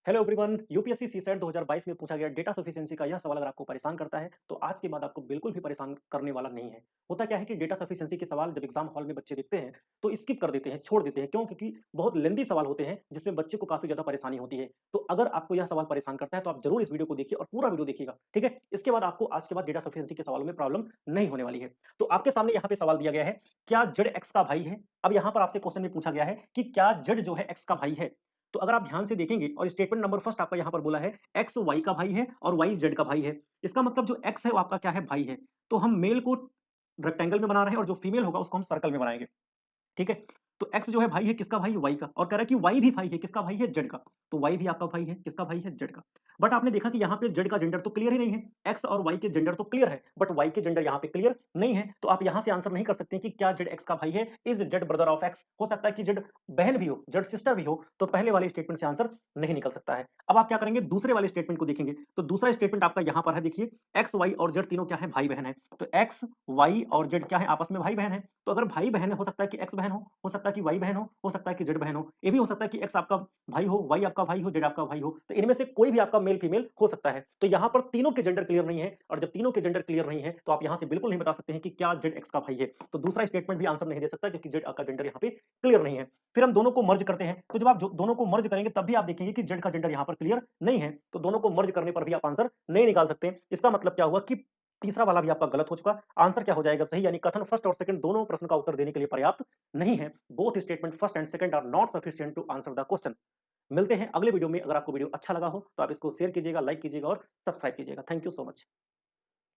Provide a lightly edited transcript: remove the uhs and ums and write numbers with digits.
Hello everyone. UPSC CSAT 2022 में पूछा गया डेटा सफिशिएंसी का यह सवाल अगर आपको परेशान करता है तो आज के बाद आपको बिल्कुल भी परेशान करने वाला नहीं है। होता क्या है कि डेटा सफिशिएंसी के सवाल जब एग्जाम हॉल में बच्चे देखते हैं तो स्किप कर देते हैं, छोड़ देते हैं। क्यों? क्योंकि बहुत लेंदी सवाल होते हैं जिसमें बच्चे को काफी ज्यादा परेशानी होती है। तो अगर आपको यह सवाल परेशान करता है तो आप जरूर इस वीडियो को देखिए और पूरा वीडियो देखिएगा, ठीक है। इसके बाद आपको आज के बाद डेटा सफिशिएंसी के सवालों में प्रॉब्लम नहीं होने वाली है। तो आपके सामने यहाँ पे सवाल दिया गया है, क्या जेड एक्स का भाई है? अब यहाँ पर आपसे क्वेश्चन में पूछा गया है कि क्या जेड जो है एक्स का भाई है। तो अगर आप ध्यान से देखेंगे और स्टेटमेंट नंबर फर्स्ट आपका यहाँ पर बोला है एक्स वाई का भाई है और वाई जेड का भाई है। इसका मतलब जो एक्स है वो आपका क्या है? भाई है। तो हम मेल को रेक्टेंगल में बना रहे हैं और जो फीमेल होगा उसको हम सर्कल में बनाएंगे, ठीक है। तो एक्स जो है भाई है किसका? भाई वाई का। और कह रहा है कि वाई भी भाई है किसका? भाई है जेड का। तो वाई भी आपका भाई है किसका? भाई है जेड का। बट आपने देखा कि यहाँ पे जेड का जेंडर तो क्लियर ही नहीं है। एक्स और वाई के जेंडर तो क्लियर है बट वाई के जेंडर यहाँ पे क्लियर नहीं है। तो आप यहाँ से आंसर नहीं कर सकते कि क्या जेड एक्स का भाई है। Is Z brother of x? हो सकता है कि जेड बहन भी हो, जेड सिस्टर भी हो। तो पहले वाले स्टेटमेंट से आंसर नहीं निकल सकता है। अब आप क्या करेंगे? दूसरे वाले स्टेटमेंट को देखेंगे। तो दूसरा स्टेटमेंट आपका यहाँ पर है, देखिए एक्स वाई और जेड तीनों क्या है? भाई बहन है। तो एक्स वाई और जेड क्या है? आपस में भाई बहन है। तो अगर भाई बहन है, हो सकता है कि एक्स बहन हो सकता है कि वाई बहन हो सकता है कि जेड बहन हो। ये भी हो सकता है कि एक्स आपका भाई हो, वाई आपका भाई हो, जेड आपका भाई हो। तो इनमें से कोई भी आपका मेल फीमेल हो सकता है। तो यहाँ पर तीनों के जेंडर क्लियर नहीं है और जब तीनों के जेंडर क्लियर नहीं है तो आप यहाँ से बिल्कुल नहीं बता सकते हैं कि क्या जेड एक्स का भाई है। तो दूसरा स्टेटमेंट भी आंसर नहीं दे सकता क्योंकि जेड का जेंडर यहाँ पे क्लियर नहीं है। फिर हम दोनों को मर्ज करते हैं। तो जब आप दोनों को मर्ज करेंगे तब भी आप देखेंगे कि जेड का जेंडर यहाँ पर क्लियर नहीं है। तो दोनों को मर्ज करने पर भी आप आंसर नहीं निकाल सकते। इसका मतलब क्या हुआ कि तीसरा वाला भी आपका गलत हो चुका। आंसर क्या हो जाएगा? सही, यानी कथन फर्स्ट और सेकंड दोनों प्रश्न का उत्तर देने के लिए पर्याप्त नहीं है। Both statement first and second are not sufficient to answer the question. मिलते हैं अगले वीडियो में। अगर आपको वीडियो अच्छा लगा हो तो आप इसको शेयर कीजिएगा, लाइक कीजिएगा और सब्सक्राइब कीजिएगा। Thank you so much.